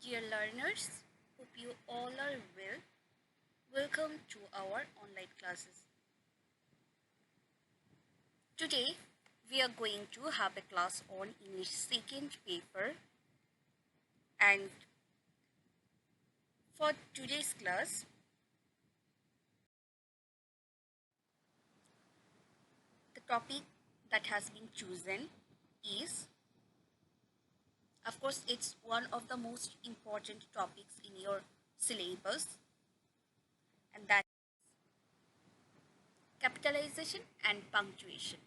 Dear learners, hope you all are well. Welcome to our online classes. Today, we are going to have a class on English second paper, and for today's class, the topic that has been chosen is, of course, it's one of the most important topics in your syllabus, and that capitalization and punctuation.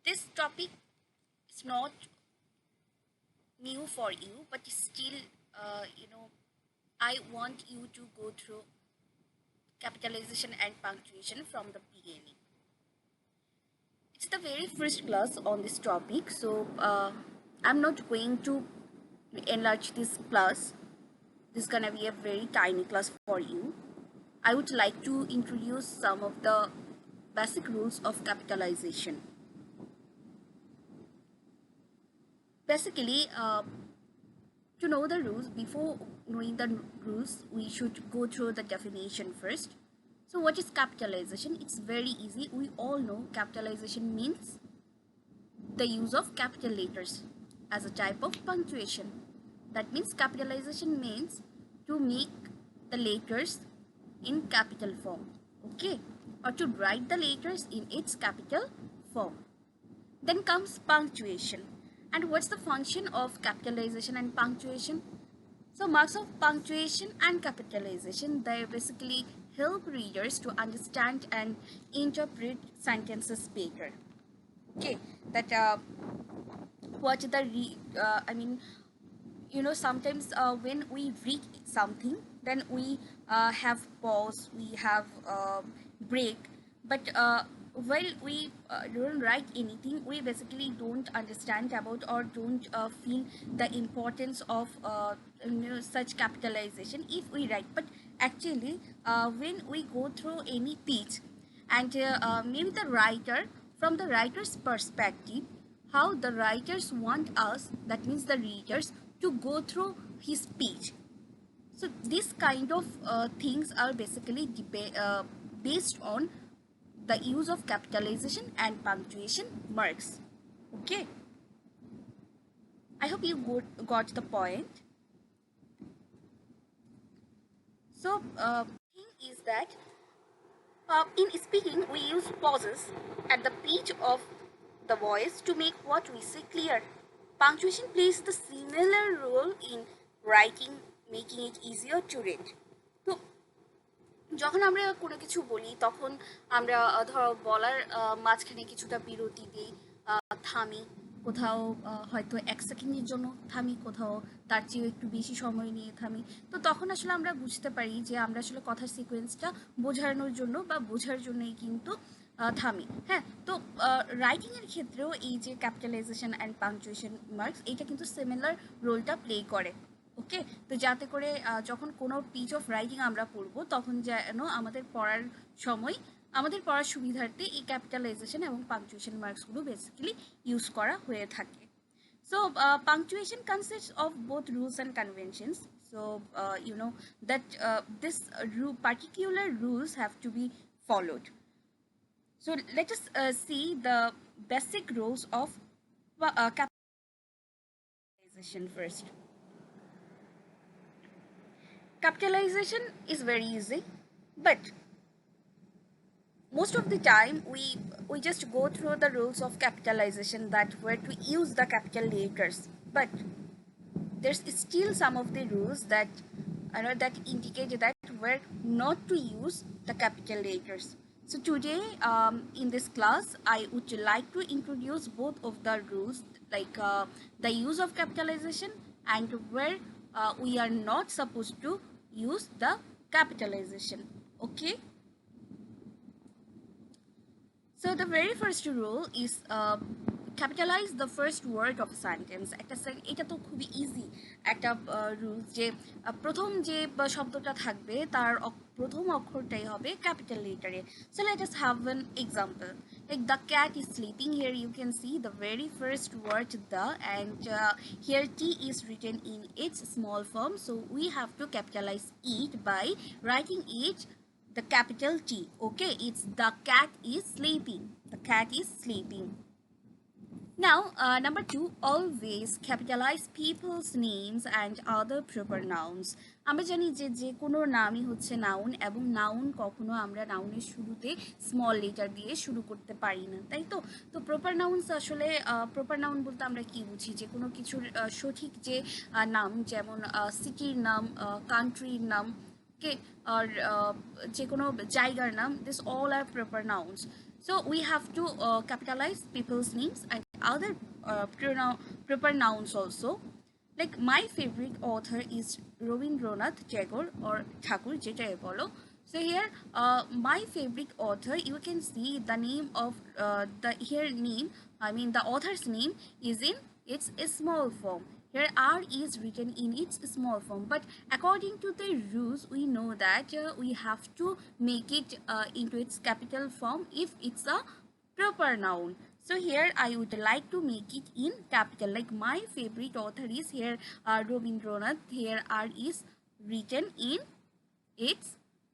This topic is not new for you, but still, I want you to go through capitalization and punctuation from the beginning. It's the very first class on this topic, so I'm not going to enlarge this class. This is gonna be a very tiny class for you. I would like to introduce some of the basic rules of capitalization. Basically, to know the rules, before knowing the rules, we should go through the definition first. So what is capitalization? It's very easy. We all know capitalization means the use of capital letters as a type of punctuation. That means capitalization means to make the letters in capital form, okay, or to write the letters in its capital form. Then comes punctuation. And what's the function of capitalization and punctuation? So marks of punctuation and capitalization, they basically help readers to understand and interpret sentences better. Okay, that what the sometimes when we read something, then we have pause, we have break, but while we don't write anything, we basically don't understand about or don't feel the importance of such capitalization if we write. But actually, when we go through any page, and maybe the writer, from the writer's perspective, how the writers want us, that means the readers, to go through his speech. So this kind of things are basically based on the use of capitalization and punctuation marks. Okay, I hope you got the point. So thing is that in speaking, we use pauses at the pitch of the voice to make what we say clear. Punctuation plays the similar role in writing, making it easier to read. তো যখন আমরা কোনো কিছু বলি, তখন আমরা ধরো বলার মাঝখানে কিছুটা বিরতি দিই, থামি, কোথাও হয়তো 1 সেকেন্ডের জন্য থামি, কোথাও তার চেয়েও একটু বেশি সময় নিয়ে থামি। তো তখন আসলে আমরা বুঝতে পারি যে আমরা আসলে কথার সিকোয়েন্সটা বোঝানোর জন্য বা বোঝার জন্যই কিন্তু থামি। হ্যাঁ, তো রাইটিংয়ের ক্ষেত্রেও এই যে ক্যাপিটালাইজেশন অ্যান্ড পাংচুয়েশন মার্কস, এটা কিন্তু সিমিলার রোলটা প্লে করে। ওকে, তো যাতে করে যখন কোনো পিচ অফ রাইটিং আমরা পড়বো, তখন যেন আমাদের পড়ার সময়, আমাদের পড়ার সুবিধার্থে এই ক্যাপিটালাইজেশন এবং পাংচুয়েশন মার্কসগুলো বেসিক্যালি ইউজ করা হয়ে থাকে। So punctuation consists of both rules and conventions. So you know that this particular rules have to be followed. So let us see the basic rules of capitalization first. Capitalization is very easy, but most of the time we just go through the rules of capitalization, that where to use the capital letters, but there's still some of the rules that that indicate that where not to use the capital letters. So today in this class, I would like to introduce both of the rules, like the use of capitalization and where we are not supposed to use the capitalization. Okay, so the very first rule is capitalize the first word of a sentence. এটা তো খুবই easy একটা rule, যে প্রথম যে শব্দটা থাকবে তার প্রথম অক্ষরটাই হবে ক্যাপিটাল লেটারে। So let us have an example. Like the cat is sleeping. Here you can see the very first word the, and here T is written in its small form, so we have to capitalize it by writing it the capital T. Okay, it's the cat is sleeping. The cat is sleeping. Now, number two, always capitalize people's names and other proper nouns. আমরা জানি যে যে কোনো নামই হচ্ছে noun, এবং noun কখনো আমরা নাউনের শুরুতে স্মল লেটার দিয়ে শুরু করতে পারি না, তাই তো? তো প্রপার নাউন্স আসলে প্রপার নাউন বলতে আমরা কি বুঝি? যে কোনো কিছুর সঠিক যে নাম, যেমন সিটির নাম, কান্ট্রির নাম, কে, আর যে কোনো জায়গার নাম, this all are proper nouns. So we have to capitalize people's names and other proper nouns also. Like my favorite author is Rabindranath Tagore or Thakur, যেটাই বলো. So here my favorite author, you can see the name of the here name, I mean the author's name is in its small form. Here R is written in its small form, but according to the rules we know that we have to make it into its capital form if it's a proper noun. So here I would like to make it in capital. Like my favorite author is here Rabindranath. Here R is written in its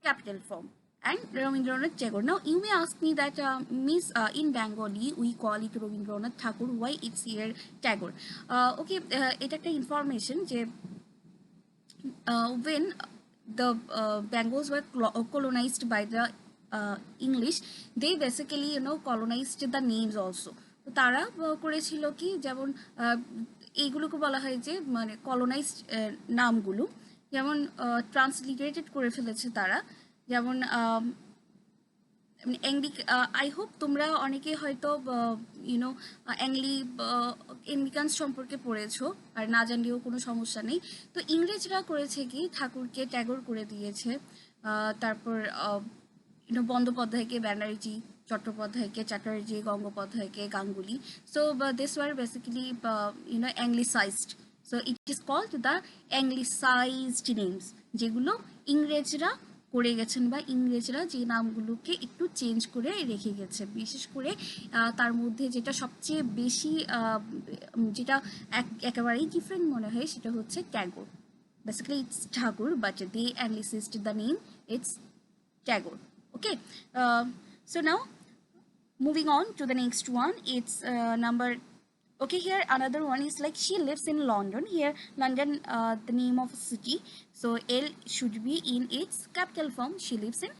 capital form. And Rabindranath Tagore. Now you may ask me that Miss in Bengali we call it Rabindranath Thakur. Why it's here Tagore? Okay, এটা একটা information যে when the Bengals were colonized by the English, they basically colonized the names also. তো তারা করেছিল কি, যেমন এইগুলোকে বলা হয় যে মানে কলোনাইজড নামগুলো, যেমন ট্রান্সলিটারেটেড করে ফেলেছে তারা, যেমন আই হোপ তোমরা অনেকে হয়তো অ্যাংলিকান সম্পর্কে পড়েছো, আর না জানলেও কোনো সমস্যা নেই. তো ইংরেজরা করেছে কি, ঠাকুরকে ট্যাগর করে দিয়েছে, তারপর বন্দ্যোপাধ্যায়কে ব্যানার্জি, চট্টোপাধ্যায়কে চ্যাটার্জি, গঙ্গোপাধ্যায়কে Ganguly. So this were basically anglicised. So it is called the anglicised names, যেগুলো ইংরেজরা করে গেছেন, বা ইংরেজরা যে নামগুলোকে একটু চেঞ্জ করে রেখে গেছে. বিশেষ করে তার মধ্যে যেটা সবচেয়ে বেশি যেটা একেবারেই ডিফারেন্ট মনে হয় সেটা হচ্ছে Tagore. Basically it's Tagore, but they anglicized the name, it's Tagore. Okay, so now moving on to the next one, it's number. Okay, here another one is like she lives in London. Here London, the name of a city, so L should be in its capital form. She lives in.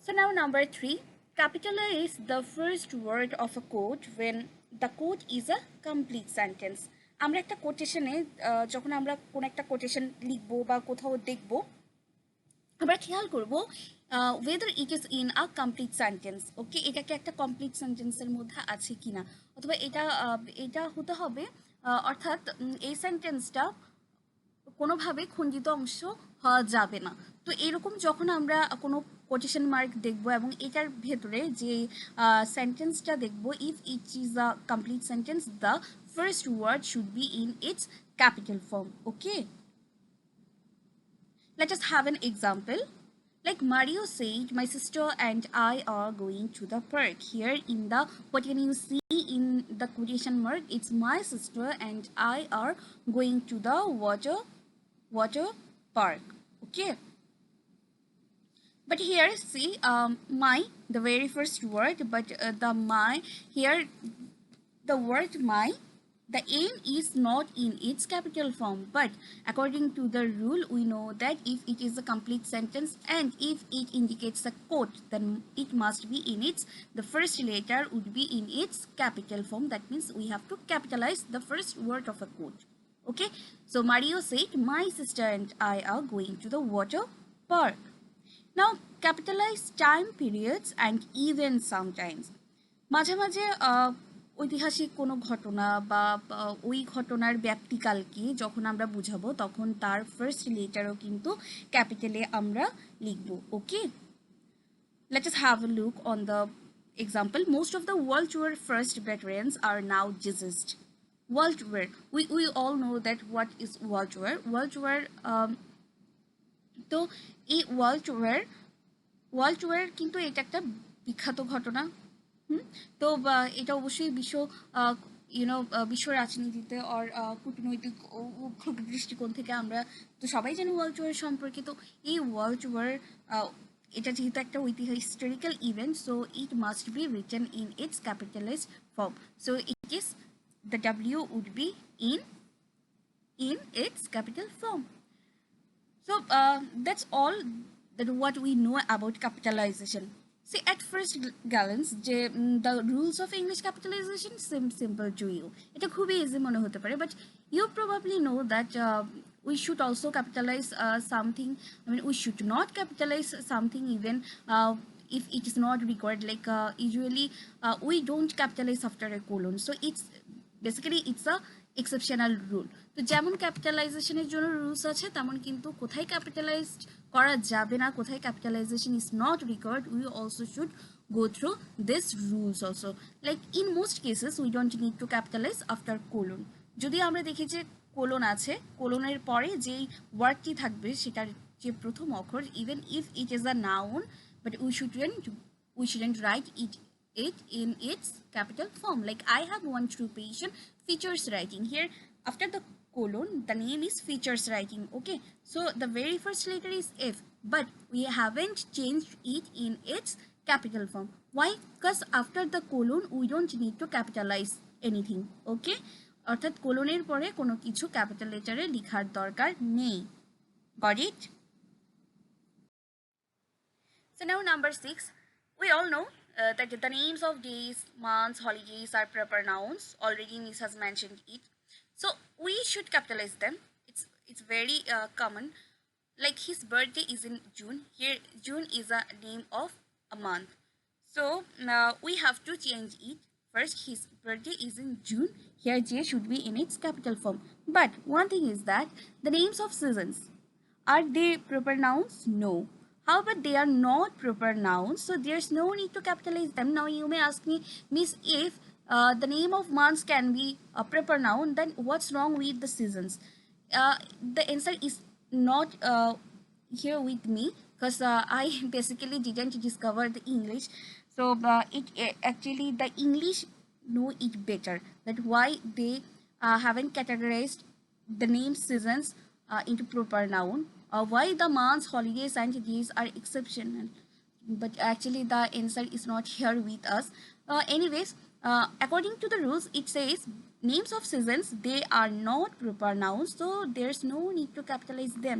So now number three, capitalize the first word of a quote when the quote is a complete sentence. আমরা একটা কোটেশনে যখন আমরা কোন একটা quotation লিখবো বা কোথাও দেখবো, আমরা খেয়াল করব whether it is in a complete sentence. ওকে, এটাকে একটা কমপ্লিট সেন্টেন্সের মধ্যে আছে কিনা, অথবা এটা হতে হবে, অর্থাৎ এই সেন্টেন্সটা কোনোভাবে খণ্ডিত অংশ হওয়া যাবে না. তো এরকম যখন আমরা কোনো কোটেশন মার্ক দেখব এবং এটার ভেতরে যে সেন্টেন্সটা দেখব, if it is a complete sentence, the first word should be in its capital form. Okay, let us have an example. Like Mario said, my sister and I are going to the park. Here in the, what can you see in the quotation mark? It's my sister and I are going to the water park. Okay, but here see my, the very first word, but the my here, the word my, the aim is not in its capital form, but according to the rule we know that if it is a complete sentence and if it indicates a quote, then it must be in its, the first letter would be in its capital form. That means we have to capitalize the first word of a quote. Okay, so Mario said my sister and I are going to the water park. Now capitalize time periods and even sometimes. মাঝে মাঝে ঐতিহাসিক কোনো ঘটনা বা ওই ঘটনার ব্যাপ্তিকালকে যখন আমরা বুঝাবো, তখন তার ফার্স্ট লেটারও কিন্তু ক্যাপিটালে আমরা লিখব. ওকে, let us have a look on the example. Most of the World War first veterans are now deceased. World War, we all know that what is World War. World War, তো এই world war কিন্তু এটা একটা বিখ্যাত ঘটনা। তো এটা অবশ্যই বিশ্ব রাজনীতিতে আর কূটনৈতিক ও দৃষ্টিকোণ থেকে আমরা তো সবাই জানি ওয়ার্ল্ড ওয়ার সম্পর্কে। তো এই ওয়ার্ল্ড ওয়ার এটা যেহেতু একটা ঐতিহাসিক historical event, so it must be written in it's capitalised form. So it is the W would be in its capital form. So that's all that what we know about capitalization. See, at first glance, the rules of English capitalization seem simple to you. It is very easy mone hote pare, but you probably know that we should also capitalize something. I mean, we should not capitalize something even if it is not required. Like usually, we don't capitalize after a colon. So it's a exceptional rule. তো যেমন ক্যাপিটালাইজেশনের জন্য rules আছে, তেমন কিন্তু কোথায় capitalised করা যাবে না, কোথায় capitalisation is not required, we also should go through this rules also. Like in most cases we don't need to capitalize after colon. যদি আমরা দেখি যে কোলন আছে, কোলনের পরে যেই ওয়ার্ডটি থাকবে সেটার যে প্রথম অক্ষর, even if it is a noun, but we shouldn't write it in its capital form. Like I have one true patient, features writing. Here after the colon the name is features writing. Okay, so the very first letter is F, but we haven't changed it in its capital form. Why? Because after the colon we don't need to capitalize anything. Okay, অর্থাৎ কোলনের পরে কোনো কিছু capital লেটারে লেখার দরকার নেই। Got it? So now number 6, we all know that the names of days, months, holidays are proper nouns. Already Miss has mentioned it. So we should capitalize them. It's very common. Like his birthday is in June. Here June is a name of a month. So we have to change it. First, his birthday is in June. Here J should be in its capital form. But one thing is that the names of seasons, are they proper nouns? No. However, they are not proper nouns, so there's no need to capitalize them. Now you may ask me, Miss, if the name of months can be a proper noun, then what's wrong with the seasons? The answer is not here with me, because I basically didn't discover the English. So actually the English know it better, that why they haven't categorized the name seasons into proper noun, or why the months, holidays and days are exceptional. But actually the answer is not here with us. Anyways, according to the rules, it says names of seasons, they are not proper nouns, so there's no need to capitalize them.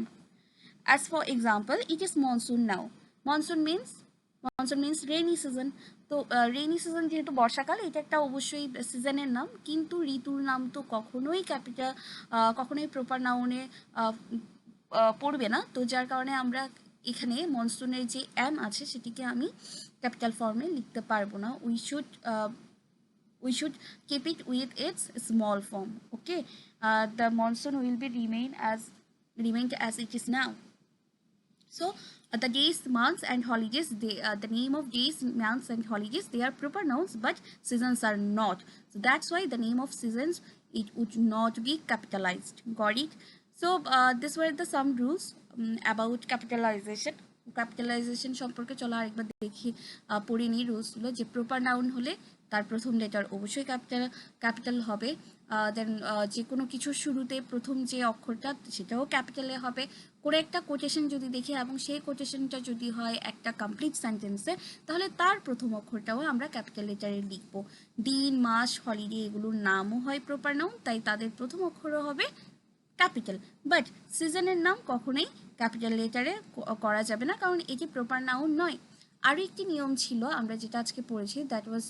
As for example, it is monsoon now. monsoon means rainy season. তো rainy season যেহেতু বর্ষাকাল, এটা একটা অবশ্যই সিজনের নাম, কিন্তু ঋতুর নাম তো কখনোই প্রপার নাউনে পড়বে না। তো যার কারণে আমরা এখানে মনসুনের যে এম আছে সেটিকে আমি ক্যাপিটাল ফর্মে লিখতে পারবো না। we should keep it with its small form. Okay, the monsoon will be remained as it is now. So the days, months and holidays, the name of days, months and holidays, they are proper nouns, but seasons are not. So that's why the name of seasons, it would not be capitalized. Got it? So these were the some rules about capitalisation সম্পর্কে। চলো আরেকবার দেখি, পড়ে নিই রুলসগুলো। যে proper noun হলে তার প্রথম লেটার অবশ্যই ক্যাপিটাল হবে। দেন যে কোনো কিছুর শুরুতে প্রথম যে অক্ষরটা সেটাও ক্যাপিটালে হবে। করে একটা কোটেশন যদি দেখি এবং সেই কোটেশনটা যদি হয় একটা কমপ্লিট সেন্টেন্সে, তাহলে তার প্রথম অক্ষরটাও আমরা ক্যাপিটাল লেটারে লিখব। দিন, মাস, হলিডে এগুলোর নামও হয় প্রপার নাউন, তাই তাদের প্রথম অক্ষরও হবে ক্যাপিটাল। বাট সিজনের নাম কখনোই ক্যাপিটাল লেটারে করা যাবে না, কারণ এটি প্রপার নাউন নয়। আরও একটি নিয়ম ছিল আমরা যেটা আজকে পড়েছি, that was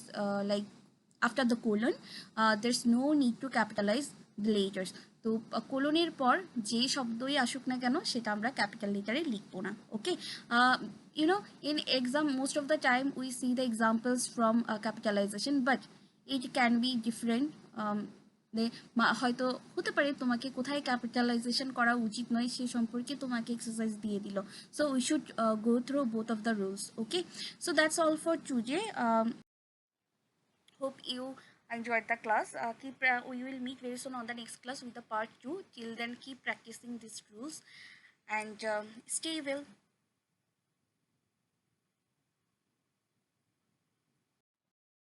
like after the colon there is no need to capitalise the letters. তো কোলনের পর যেই শব্দই আসুক না কেন সেটা আমরা ক্যাপিটাল লেটারে লিখবো না। ওকে, in exam most of the time we see the examples from capitalization, but it can be different. হয়তো হতে পারে তোমাকে কোথায় ক্যাপিটালাইজেশন করা উচিত নয় সে সম্পর্কে তোমাকে এক্সারসাইজ দিয়ে দিল। So we should go through both of the rules. Okay, so that's all for today. Hope you enjoyed the class. We will meet very soon on the next class with the part 2. Till then, keep practicing these rules and stay well.